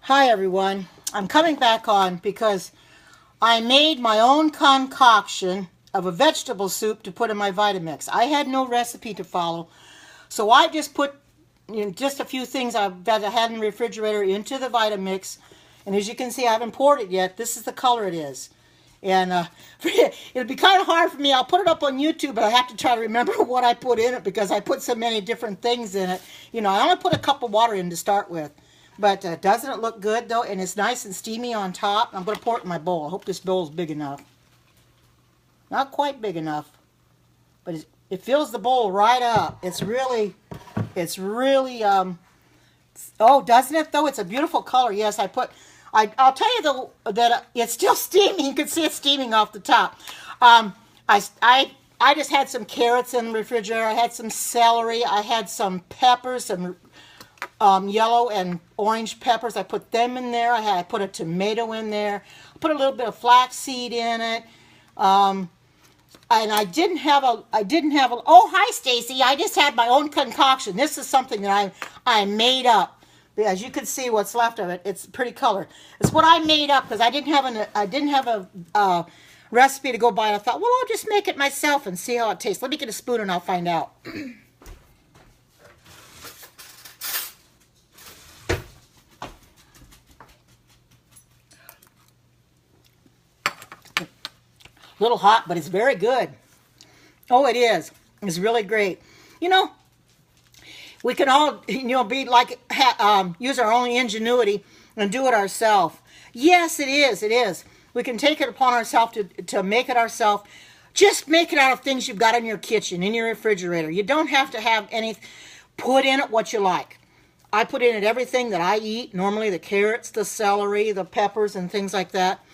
Hi everyone, I'm coming back on because I made my own concoction of a vegetable soup to put in my Vitamix. I had no recipe to follow, so I just put just a few things that I had in the refrigerator into the Vitamix, and as you can see I haven't poured it yet. This is the color it is. And it'll be kind of hard for me. I'll put it up on YouTube, but I have to try to remember what I put in it because I put so many different things in it. I only put a cup of water in to start with. But doesn't it look good, though? And it's nice and steamy on top. I'm going to pour it in my bowl. I hope this bowl is big enough. Not quite big enough. But it fills the bowl right up. It's really, oh, doesn't it, though? It's a beautiful color. Yes, I'll tell you, though, that it's still steaming. You can see it steaming off the top. I just had some carrots in the refrigerator. I had some celery. I had some peppers, some yellow and orange peppers. I put them in there. I put a tomato in there. I put a little bit of flaxseed in it. And I didn't have a, oh, hi, Stacy. I just had my own concoction. This is something that I made up. As you can see what's left of it, it's a pretty color. It's what I made up because I didn't have a recipe to go by. And I thought, well, I'll just make it myself and see how it tastes. Let me get a spoon and I'll find out. A little hot, but it's very good. Oh, it is. It's really great. We can all, be like, use our own ingenuity and do it ourselves. Yes, it is. It is. We can take it upon ourselves to make it ourselves. Just make it out of things you've got in your kitchen, in your refrigerator. You don't have to have put in it what you like. I put in it everything that I eat, normally the carrots, the celery, the peppers, and things like that.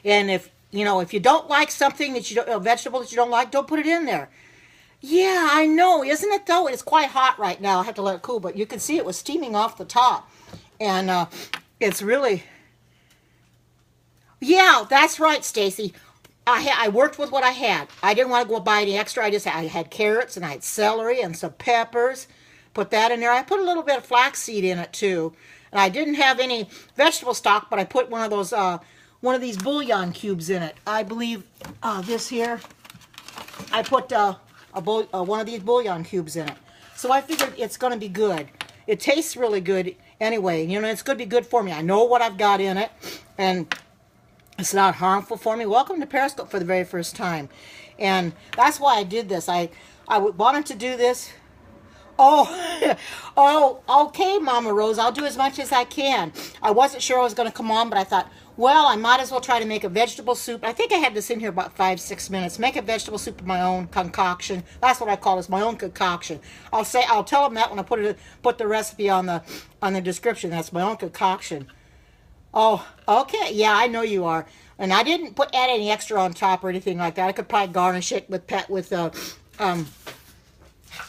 And if you don't like something a vegetable that you don't like, don't put it in there. Yeah, I know, isn't it though? It's quite hot right now. I have to let it cool, but you can see it was steaming off the top. And it's really, yeah, that's right, Stacy. I worked with what I had. I didn't want to go buy any extra. I had carrots and I had celery and some peppers. Put that in there. I put a little bit of flaxseed in it too. And I didn't have any vegetable stock, but I put one of these bouillon cubes in it. I believe this here, I put one of these bouillon cubes in it. So I figured it's going to be good. It tastes really good anyway. It's going to be good for me. I know what I've got in it, and it's not harmful for me. Welcome to Periscope for the very first time. And that's why I did this. I wanted to do this. Oh, oh, okay, Mama Rose. I'll do as much as I can. I wasn't sure I was going to come on, but I thought, well, I might as well try to make a vegetable soup. I think I had this in here about 5-6 minutes. Make a vegetable soup of my own concoction. That's what I call it, my own concoction. I'll tell them that when I put the recipe on the description. That's my own concoction. Oh, okay. Yeah, I know you are. And I didn't add any extra on top or anything like that. I could probably garnish it with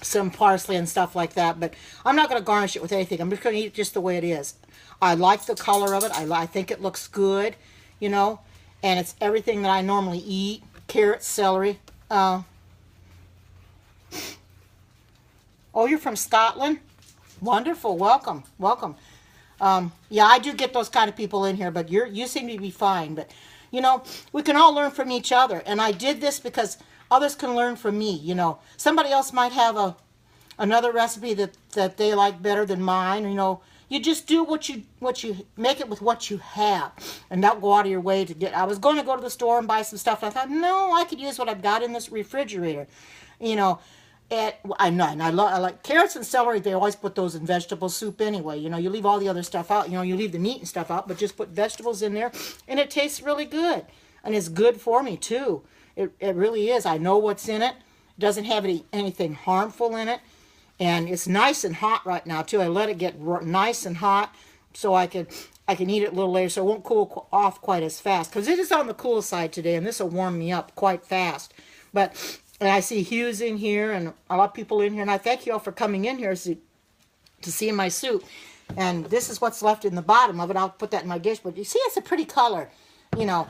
some parsley and stuff like that, but I'm not going to garnish it with anything. I'm just going to eat it just the way it is. I like the color of it. I think it looks good, and it's everything that I normally eat. Carrots, celery. Oh, you're from Scotland? Wonderful. Welcome. Welcome. Yeah, I do get those kind of people in here, but you seem to be fine. But, we can all learn from each other. And I did this because others can learn from me, Somebody else might have another recipe that they like better than mine, You just do what you make it with what you have, and not go out of your way to get. I was going to go to the store and buy some stuff, and I thought, no, I could use what I've got in this refrigerator, I like carrots and celery. They always put those in vegetable soup anyway. You leave all the other stuff out. You leave the meat and stuff out, but just put vegetables in there, and it tastes really good, and it's good for me too. It really is. I know what's in it. It doesn't have anything harmful in it. And it's nice and hot right now too. I let it get nice and hot so I can eat it a little later, so it won't cool off quite as fast. Because it is on the cool side today, and this will warm me up quite fast. And I see Hugh's in here, and a lot of people in here, and I thank you all for coming in here to see my soup. And this is what's left in the bottom of it. I'll put that in my dish, but you see, it's a pretty color. What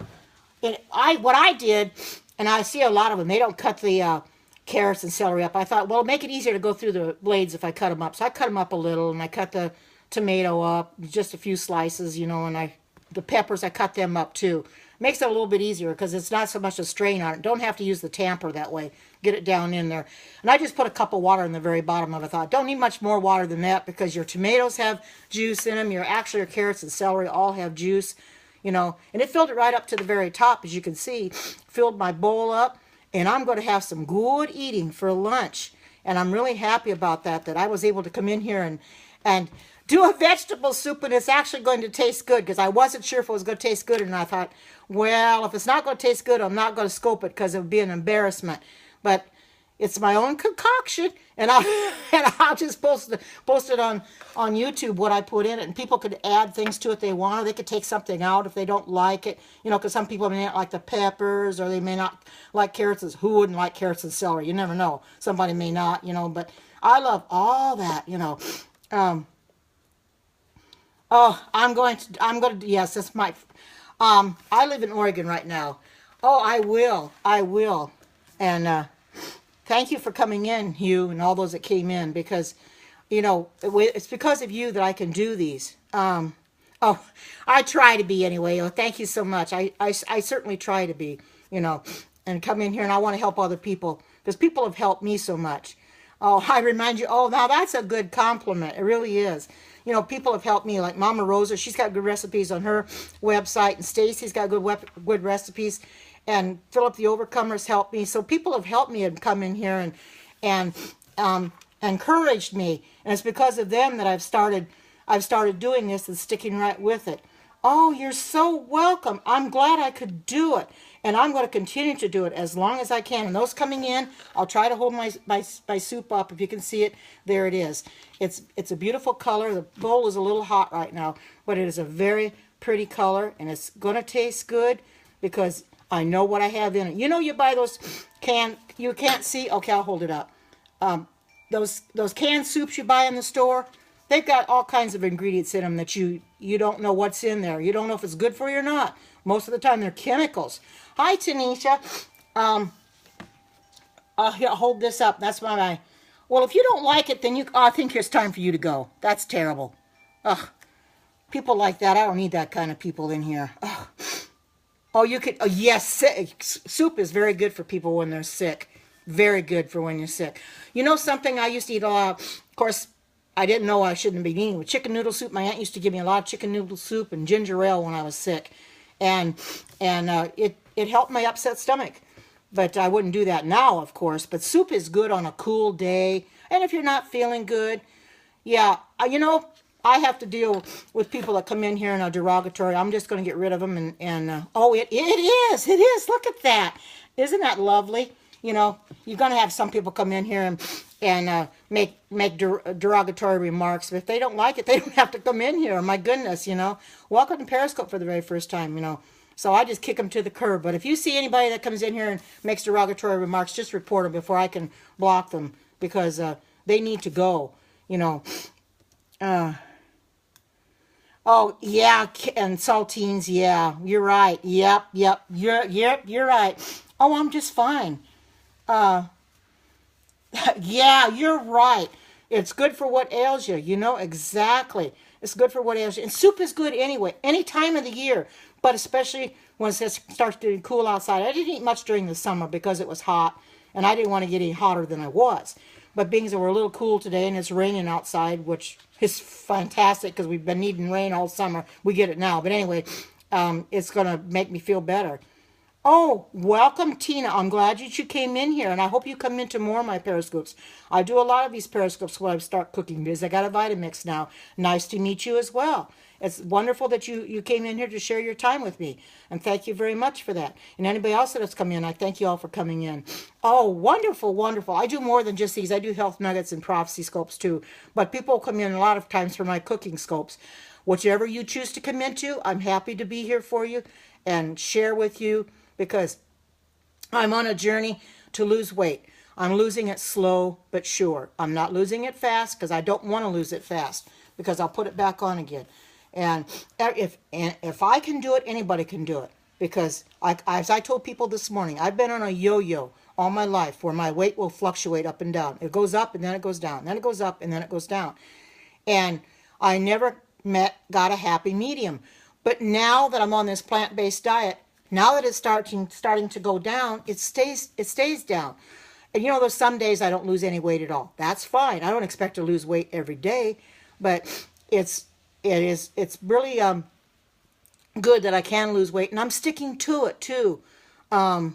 I did, and I see a lot of them, they don't cut the carrots and celery up. I thought, well, make it easier to go through the blades if I cut them up. So I cut them up a little, and I cut the tomato up, just a few slices, you know, and the peppers, I cut them up too. Makes it a little bit easier because it's not so much a strain on it. Don't have to use the tamper that way. Get it down in there. And I just put a cup of water in the very bottom of it. I thought, don't need much more water than that because your tomatoes have juice in them. Your carrots and celery all have juice, you know. And it filled it right up to the very top, as you can see. Filled my bowl up. And I'm going to have some good eating for lunch. And I'm really happy about that I was able to come in here and do a vegetable soup, and it's actually going to taste good because I wasn't sure if it was going to taste good, and I thought, well, if it's not going to taste good, I'm not going to scope it because it would be an embarrassment. But it's my own concoction, and I'll just post it on YouTube what I put in it, and people could add things to it they want, or they could take something out if they don't like it, you know, because some people may not like the peppers, or they may not like carrots. Who wouldn't like carrots and celery? You never know. Somebody may not, you know, but I love all that, you know. Oh, yes, that's my, I live in Oregon right now. Oh, I will. And, thank you for coming in, Hugh, and all those that came in, because, you know, it's because of you that I can do these. Oh, I try to be anyway. Oh, thank you so much. I certainly try to be, you know, and come in here, and I want to help other people, because people have helped me so much. Oh, I remind you, oh, now that's a good compliment. It really is. You know, people have helped me, like Mama Rosa. She's got good recipes on her website, and Stacy's got good recipes, and Philip the Overcomer's helped me. So people have helped me and come in here and encouraged me, and it's because of them that I've started doing this and sticking right with it. Oh, you're so welcome. I'm glad I could do it, and I'm going to continue to do it as long as I can. And those coming in, I'll try to hold my soup up. If you can see it, there it is. It's a beautiful color. The bowl is a little hot right now, but it is a very pretty color, and it's going to taste good because I know what I have in it. You know, you buy those you can't see. Okay, I'll hold it up. Those canned soups you buy in the store, they've got all kinds of ingredients in them that you don't know what's in there. You don't know if it's good for you or not. Most of the time, they're chemicals. Hi, Tanisha. Here, I'll hold this up. That's my. Well, if you don't like it, then I think it's time for you to go. That's terrible. Ugh. People like that. I don't need that kind of people in here. Ugh. Oh, you could. Oh, yes. Soup is very good for people when they're sick. Very good for when you're sick. You know something I used to eat a lot. Of course, I didn't know I shouldn't be eating with chicken noodle soup. My aunt used to give me a lot of chicken noodle soup and ginger ale when I was sick, and it helped my upset stomach. But I wouldn't do that now, of course. But soup is good on a cool day, and if you're not feeling good, yeah, you know, I have to deal with people that come in here and are derogatory. I'm just going to get rid of them, oh, it is. Look at that. Isn't that lovely? You know, you're going to have some people come in here and make derogatory remarks. But if they don't like it, they don't have to come in here. My goodness, you know. Welcome to Periscope for the very first time, you know. So I just kick them to the curb. But if you see anybody that comes in here and makes derogatory remarks, just report them before I can block them. Because they need to go, you know. Oh, yeah, and saltines, yeah. You're right. Yep. You're right. Oh, I'm just fine. Yeah, you're right. It's good for what ails you. You know, exactly. It's good for what ails you. And soup is good anyway, any time of the year, but especially when it starts getting cool outside. I didn't eat much during the summer because it was hot, and I didn't want to get any hotter than I was. But being that we're a little cool today and it's raining outside, which is fantastic because we've been needing rain all summer. We get it now. But anyway, it's going to make me feel better. Oh, welcome, Tina. I'm glad that you came in here, and I hope you come into more of my Periscopes. I do a lot of these Periscopes when I start cooking because I got a Vitamix now. Nice to meet you as well. It's wonderful that you came in here to share your time with me, and thank you very much for that. And anybody else that has come in, I thank you all for coming in. Oh, wonderful, wonderful. I do more than just these. I do health nuggets and prophecy scopes too, but people come in a lot of times for my cooking scopes. Whichever you choose to come into, I'm happy to be here for you and share with you, because I'm on a journey to lose weight. I'm losing it slow but sure. I'm not losing it fast because I don't want to lose it fast, because I'll put it back on again. And if I can do it, anybody can do it. Because as I told people this morning, I've been on a yo-yo all my life where my weight will fluctuate up and down. It goes up and then it goes down. Then it goes up and then it goes down. And I never got a happy medium. But now that I'm on this plant-based diet, now that it's starting to go down, it stays down. And you know, there's some days I don't lose any weight at all. That's fine. I don't expect to lose weight every day, but it's really good that I can lose weight, and I'm sticking to it too. Yeah,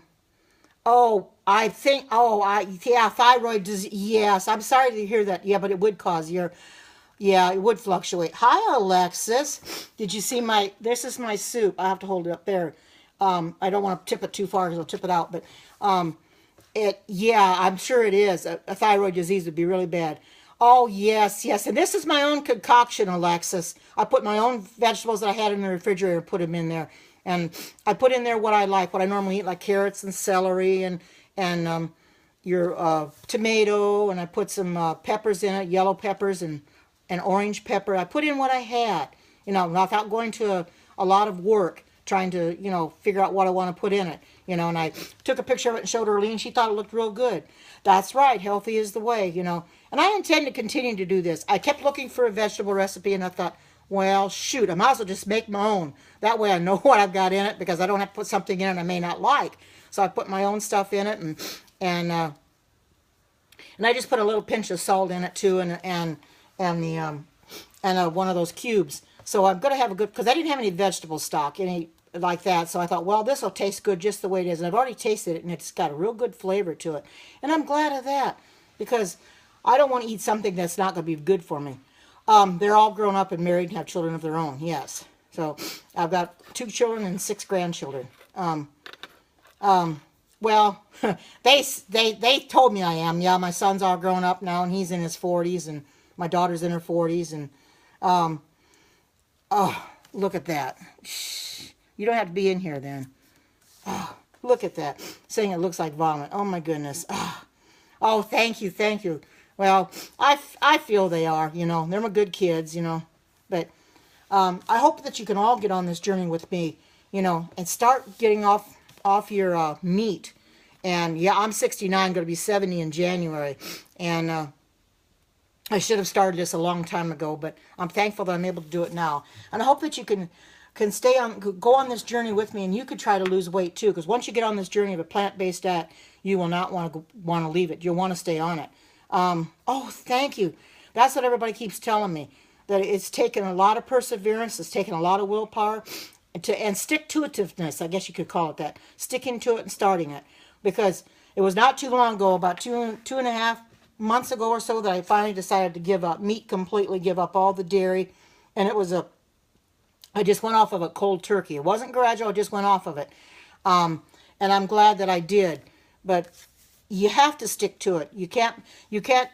thyroid disease. Yes, I'm sorry to hear that. Yeah, but it would cause yeah, it would fluctuate. Hi, Alexis. Did you see this is my soup. I have to hold it up there. I don't want to tip it too far because I'll tip it out, but, yeah, I'm sure it is. A thyroid disease would be really bad. Oh, yes, yes. And this is my own concoction, Alexis. I put my own vegetables that I had in the refrigerator, put them in there. And I put in there what I like, what I normally eat, like carrots and celery and your tomato. And I put some peppers in it, yellow peppers and orange pepper. I put in what I had, you know, without going to a lot of work trying to, you know, figure out what I want to put in it, you know. And I took a picture of it and showed her, and she thought it looked real good. That's right. Healthy is the way, you know. And I intend to continue to do this. I kept looking for a vegetable recipe, and I thought, well, shoot, I might as well just make my own. That way I know what I've got in it, because I don't have to put something in it I may not like. So I put my own stuff in it, and I just put a little pinch of salt in it too, and one of those cubes. So I'm gonna have a good, because I didn't have any vegetable stock, any like that. So I thought, well, this will taste good just the way it is. And I've already tasted it, and it's got a real good flavor to it. And I'm glad of that, because I don't want to eat something that's not going to be good for me. They're all grown up and married and have children of their own, yes. So I've got 2 children and 6 grandchildren. Well, they told me I am. Yeah, my son's all grown up now, and he's in his 40s, and my daughter's in her 40s. And, oh, look at that. Shh. You don't have to be in here then. Oh, look at that. Saying it looks like vomit. Oh, my goodness. Oh, thank you, thank you. Well, I feel they are, you know. They're my good kids, you know. But I hope that you can all get on this journey with me, you know, and start getting off your meat. And, yeah, I'm 69, going to be 70 in January. And I should have started this a long time ago, but I'm thankful that I'm able to do it now. And I hope that you can go on this journey with me, and you could try to lose weight too, because once you get on this journey of a plant-based diet, you will not want to leave it. You'll want to stay on it. Oh, thank you. That's what everybody keeps telling me, that it's taken a lot of perseverance, it's taken a lot of willpower, and stick-to-itiveness, I guess you could call it that, sticking to it and starting it, because it was not too long ago, about two and a half months ago or so, that I finally decided to give up meat completely, give up all the dairy, and I just went off of it cold turkey. It wasn't gradual, I just went off of it. And I'm glad that I did. But you have to stick to it. You can't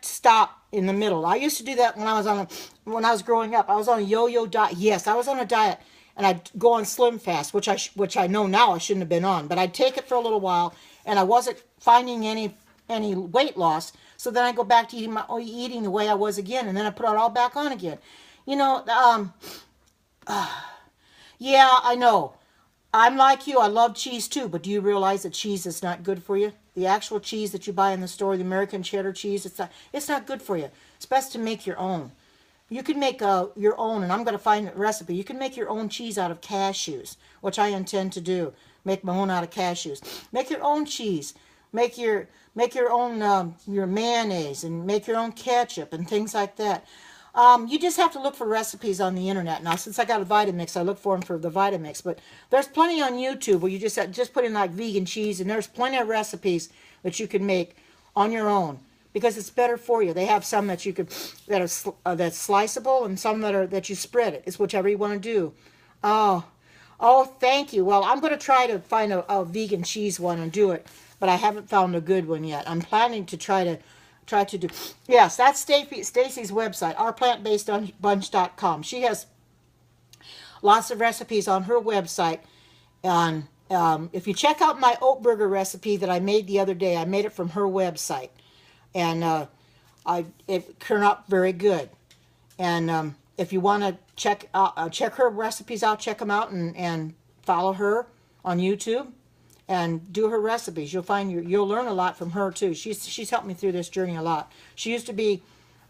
stop in the middle. I used to do that when I was growing up. I was on a yo-yo diet. Yes, I was on a diet, and I'd go on Slim Fast, which I know now I shouldn't have been on. But I'd take it for a little while, and I wasn't finding any weight loss. So then I go back to eating the way I was again, and then I put it all back on again. You know, yeah, I know. I'm like you. I love cheese too, but do you realize that cheese is not good for you? The actual cheese that you buy in the store, the American cheddar cheese, it's not good for you. It's best to make your own. You can make your own, and I'm going to find a recipe. You can make your own cheese out of cashews, which I intend to do. Make my own out of cashews. Make your own cheese. Make your own your mayonnaise, and make your own ketchup and things like that. You just have to look for recipes on the internet. Now, since I got a Vitamix, I look for them for the Vitamix. But there's plenty on YouTube where you just put in like vegan cheese, and there's plenty of recipes that you can make on your own, because it's better for you. They have some that that's sliceable, and some that you spread it. It's whichever you want to do. Oh, thank you. Well, I'm going to try to find a vegan cheese one and do it, but I haven't found a good one yet. I'm planning to try to do. Yes, that's Stacy's website, ourplantbasedbunch.com. She has lots of recipes on her website. And if you check out my oat burger recipe that I made the other day, I made it from her website, and it turned out very good. And if you want to check her recipes out, check them out, and follow her on YouTube and do her recipes. You'll learn a lot from her too. She's helped me through this journey a lot. She used to be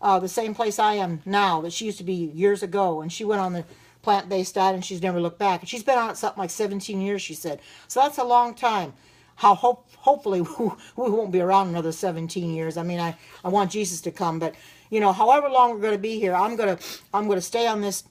the same place I am now that she used to be years ago, and she went on the plant-based diet and she's never looked back. And she's been on it something like 17 years, she said. So that's a long time. Hopefully we won't be around another 17 years. I mean, I want Jesus to come, but you know, however long we're going to be here, I'm gonna stay on this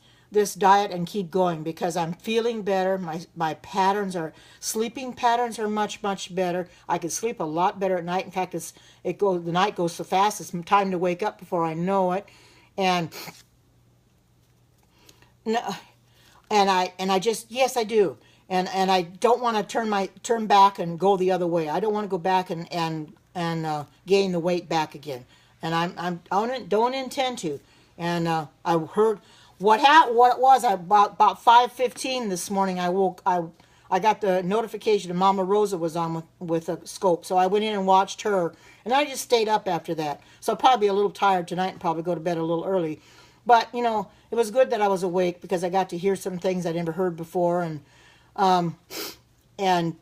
diet and keep going because I'm feeling better. My patterns are sleeping patterns are much better. I can sleep a lot better at night. In fact, the night goes so fast. It's time to wake up before I know it, and I just, yes, I do. And I don't want to turn back and go the other way. I don't want to go back and gain the weight back again. And I don't intend to. And I heard what it was about 5:15 this morning. I got the notification that Mama Rosa was on with a scope, so I went in and watched her, and I just stayed up after that. So I'll probably be a little tired tonight and probably go to bed a little early. But you know, it was good that I was awake because I got to hear some things I never heard before, and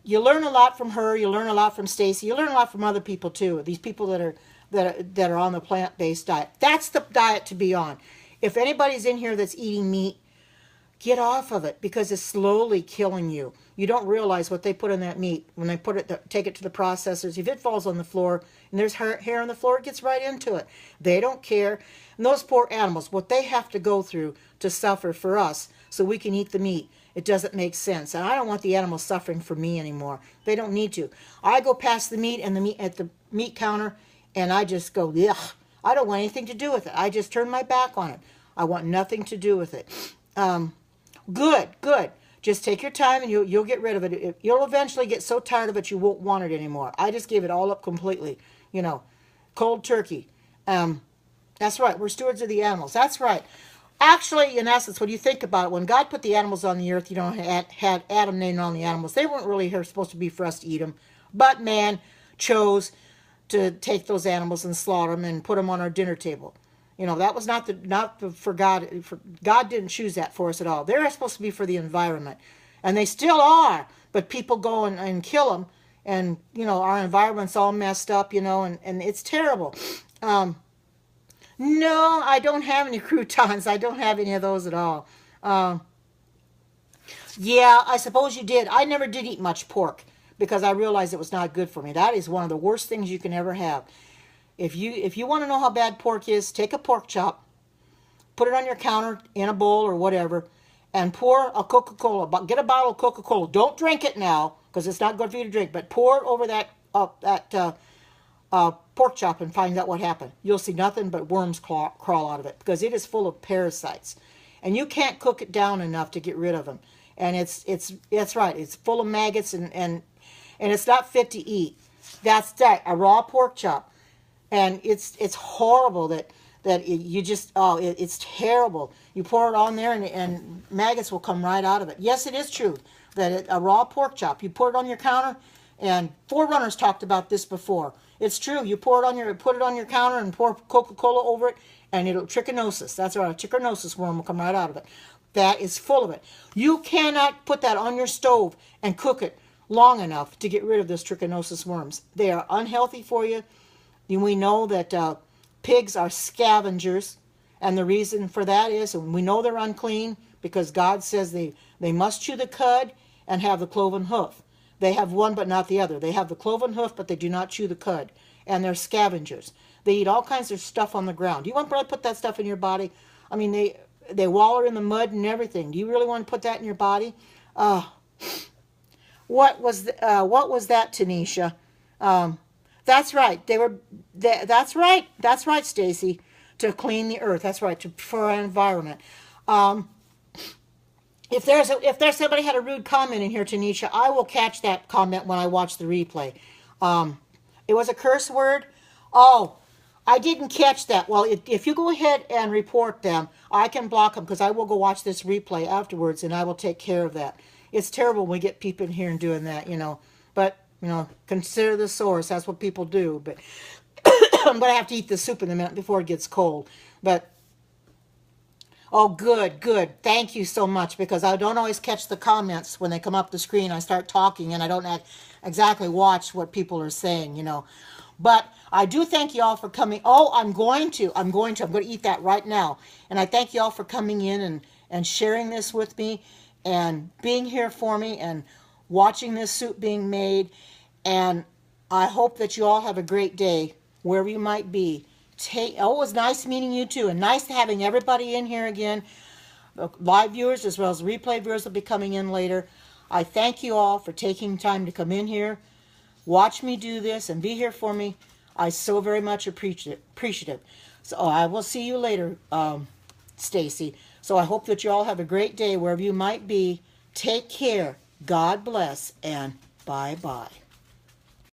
you learn a lot from her. You learn a lot from Stacy. You learn a lot from other people too. These people that are on the plant-based diet. That's the diet to be on. If anybody's in here that's eating meat, get off of it because it's slowly killing you. You don't realize what they put in that meat when they take it to the processors. If it falls on the floor and there's hair on the floor, it gets right into it. They don't care. And those poor animals, what they have to go through to suffer for us so we can eat the meat, it doesn't make sense. And I don't want the animals suffering for me anymore. They don't need to. I go past the meat and the meat at the meat counter and I just go, ugh. I don't want anything to do with it. I just turn my back on it. I want nothing to do with it. Good. Just take your time and you'll get rid of it. You'll eventually get so tired of it you won't want it anymore. I just gave it all up completely. You know, cold turkey. That's right. We're stewards of the animals. That's right. Actually, in essence, when you think about it, when God put the animals on the earth, you know, had Adam named on the animals. They weren't really here supposed to be for us to eat them. But man chose to take those animals and slaughter them and put them on our dinner table. You know, that was not for God. God didn't choose that for us at all. They're supposed to be for the environment. And they still are. But people go and kill them. And, you know, our environment's all messed up, you know, and it's terrible. No, I don't have any croutons. I don't have any of those at all. Yeah, I suppose you did. I never did eat much pork because I realized it was not good for me. That is one of the worst things you can ever have. If you want to know how bad pork is, take a pork chop, put it on your counter in a bowl or whatever, and pour a Coca-Cola. Get a bottle of Coca-Cola. Don't drink it now because it's not good for you to drink, but pour it over that pork chop and find out what happened. You'll see nothing but worms crawl out of it because it is full of parasites, and you can't cook it down enough to get rid of them. And that's right. It's full of maggots and it's not fit to eat. That's that, a raw pork chop, and it's horrible it's terrible. You pour it on there and maggots will come right out of it. Yes, it is true that a raw pork chop, you pour it on your counter, and Forerunners talked about this before. It's true. You put it on your counter and pour Coca-Cola over it, and it'll trichinosis. That's right, a trichinosis worm will come right out of it. That is full of it. You cannot put that on your stove and cook it long enough to get rid of those trichinosis worms. They are unhealthy for you. We know that pigs are scavengers, and the reason for that is, and we know they're unclean because God says they must chew the cud and have the cloven hoof. They have one but not the other. They have the cloven hoof, but they do not chew the cud. And they're scavengers. They eat all kinds of stuff on the ground. Do you want to put that stuff in your body? I mean, they waller in the mud and everything. Do you really want to put that in your body? What was that, Tanisha? That's right. That's right, Stacy. To clean the earth. That's right. For our environment. If there's somebody had a rude comment in here, Tanisha, I will catch that comment when I watch the replay. It was a curse word. Oh, I didn't catch that. Well, if you go ahead and report them, I can block them because I will go watch this replay afterwards, and I will take care of that. It's terrible when we get people in here and doing that, you know. But, you know, consider the source. That's what people do. But I'm going to have to eat the soup in a minute before it gets cold. But oh, good. Thank you so much, because I don't always catch the comments when they come up the screen. I start talking, and I don't exactly watch what people are saying, you know. But I do thank you all for coming. Oh, I'm going to eat that right now. And I thank you all for coming in and sharing this with me and being here for me and watching this soup being made. And I hope that you all have a great day wherever you might be. It was nice meeting you too, and nice having everybody in here again. Live viewers as well as replay viewers will be coming in later. I thank you all for taking time to come in here, watch me do this, and be here for me. I so very much appreciative. So I will see you later, Stacy. So I hope that you all have a great day wherever you might be. Take care. God bless, and bye-bye.